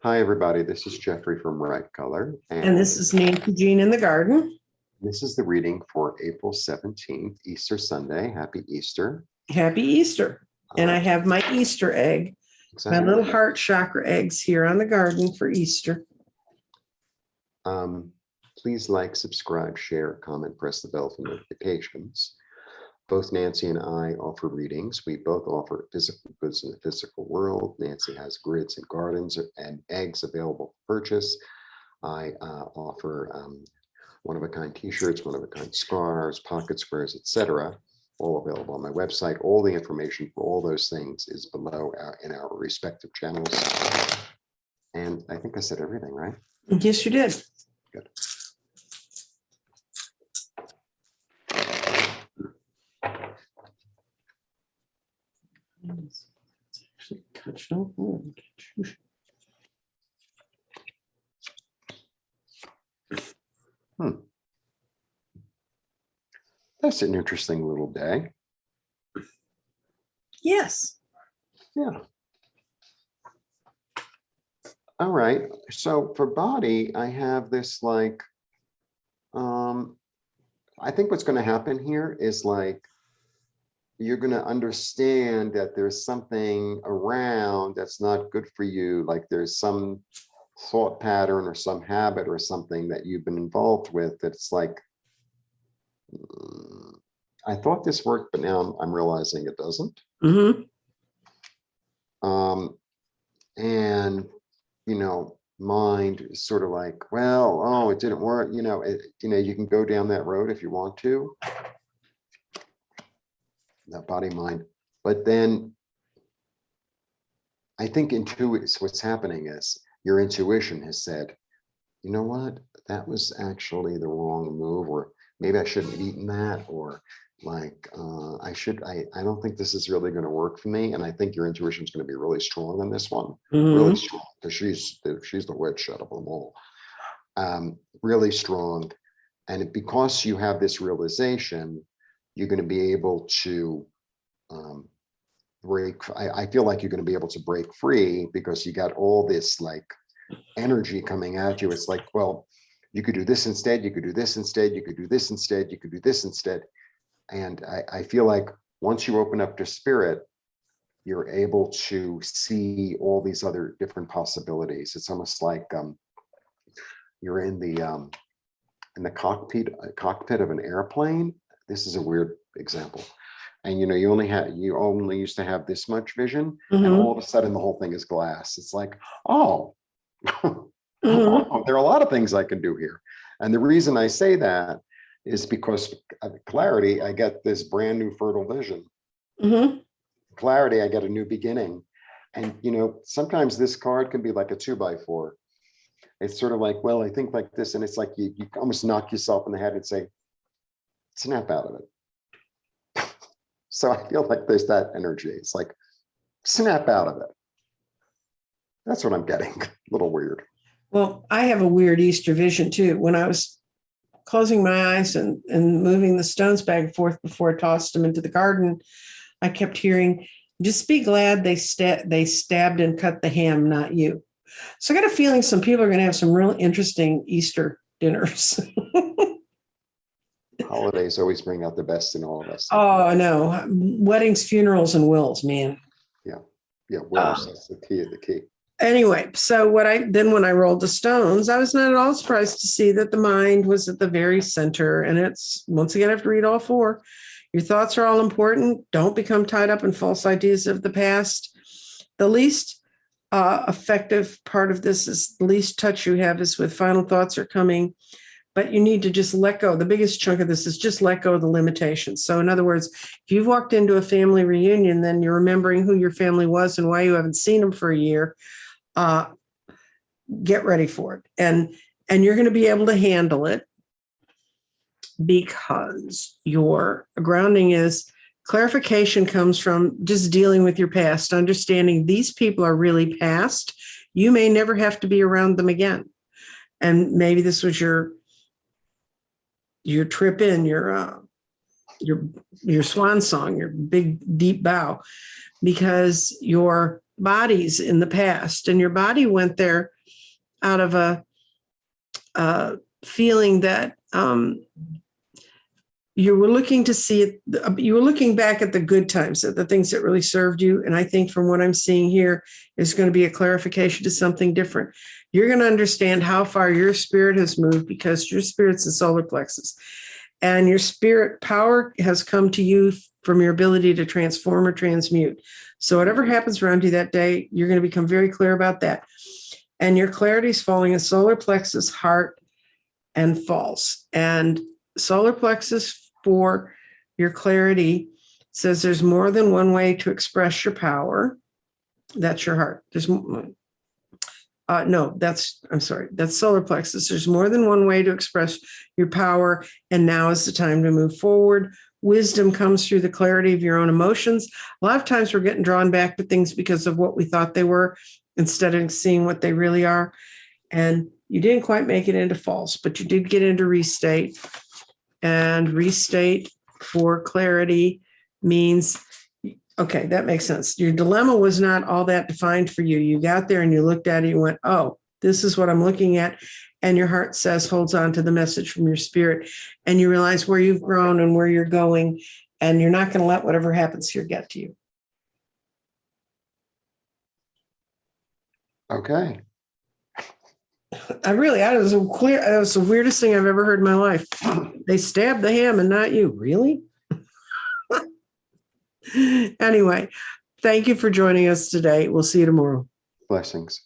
Hi, everybody. This is Jeffrey from Right Color. And this is Nancy Jean in the garden. This is the reading for April 17th, Easter Sunday. Happy Easter. Happy Easter. And I have my Easter egg, my little heart chakra eggs here on the garden for Easter. Please like, subscribe, share, comment, press the bell for notifications. Both Nancy and I offer readings. We both offer physical goods in the physical world. Nancy has grids and gardens and eggs available for purchase. I offer one-of-a-kind t-shirts, one-of-a-kind scarves, pocket squares, etc. All available on my website. All the information for all those things is below in our respective channels. And I think I said everything, right? Yes, you did. Good. Actually touched over. That's an interesting little day. Yes. Yeah. All right. So for body, I have this like, I think what's going to happen here is like, you're going to understand that there's something around that's not good for you. Like there's some thought pattern or some habit or something that you've been involved with. That's like, I thought this worked, but now I'm realizing it doesn't. Mm-hmm. And, you know, mind is sort of like, well, oh, it didn't work. You know, you can go down that road if you want to. That body mind, but then I think what's happening is your intuition has said, you know what, that was actually the wrong move, or maybe I shouldn't have eaten that, or like I don't think this is really going to work for me. And I think your intuition is going to be really strong on this one, really strong, because she's the witch out of them all, really strong. And because you have this realization, you're going to be able to break. I feel like you're going to be able to break free because you got all this like energy coming at you. It's like, well, you could do this instead. You could do this instead. You could do this instead. You could do this instead. And I feel like once you open up to spirit, you're able to see all these other different possibilities. It's almost like you're in the cockpit of an airplane. This is a weird example. And you know, you only used to have this much vision, and all of a sudden the whole thing is glass. It's like, oh, oh, there are a lot of things I can do here. And the reason I say that is because of clarity, I get this brand new fertile vision. Clarity, I get a new beginning. And you know, sometimes this card can be like a 2x4. It's sort of like, well, I think like this, and it's like you almost knock yourself in the head and say, snap out of it. So I feel like there's that energy. It's like, snap out of it. That's what I'm getting. A little weird. Well, I have a weird Easter vision too. When I was closing my eyes and moving the stones back and forth before I tossed them into the garden, I kept hearing, just be glad they stabbed and cut the ham, not you. So I got a feeling some people are going to have some real interesting Easter dinners. Holidays always bring out the best in all of us. Oh, no. Weddings, funerals, and wills, man. Yeah. Yeah. Wills, that's the key. Anyway, so when I rolled the stones, I was not at all surprised to see that the mind was at the very center. And it's, once again, I have to read all four. Your thoughts are all important. Don't become tied up in false ideas of the past. The least effective part of this is the least touch you have is with final thoughts are coming. But you need to just let go. The biggest chunk of this is just let go of the limitations. So in other words, if you've walked into a family reunion, then you're remembering who your family was and why you haven't seen them for a year. Get ready for it. And you're going to be able to handle it because your grounding is clarification comes from just dealing with your past, understanding these people are really past. You may never have to be around them again. And maybe this was your trip in, your swan song, your big deep bow, because your bodies in the past, and your body went there out of a feeling that you were looking to see it. You were looking back at the good times, at the things that really served you. And I think from what I'm seeing here is going to be a clarification to something different. You're going to understand how far your spirit has moved, because your spirit's in solar plexus, and your spirit power has come to you from your ability to transform or transmute. So whatever happens around you that day, you're going to become very clear about that. And your clarity is falling in solar plexus, heart, and false. And solar plexus for your clarity says there's more than one way to express your power. That's your heart. That's solar plexus. There's more than one way to express your power, and now is the time to move forward. Wisdom comes through the clarity of your own emotions. A lot of times we're getting drawn back to things because of what we thought they were, instead of seeing what they really are. And you didn't quite make it into false, but you did get into restate. And restate for clarity means, okay, that makes sense. Your dilemma was not all that defined for you. You got there and you looked at it, you went, oh, this is what I'm looking at. And your heart says, holds on to the message from your spirit. And you realize where you've grown and where you're going. And you're not going to let whatever happens here get to you. Okay. That was the weirdest thing I've ever heard in my life. They stabbed the ham and not you. Really? Anyway, thank you for joining us today. We'll see you tomorrow. Blessings.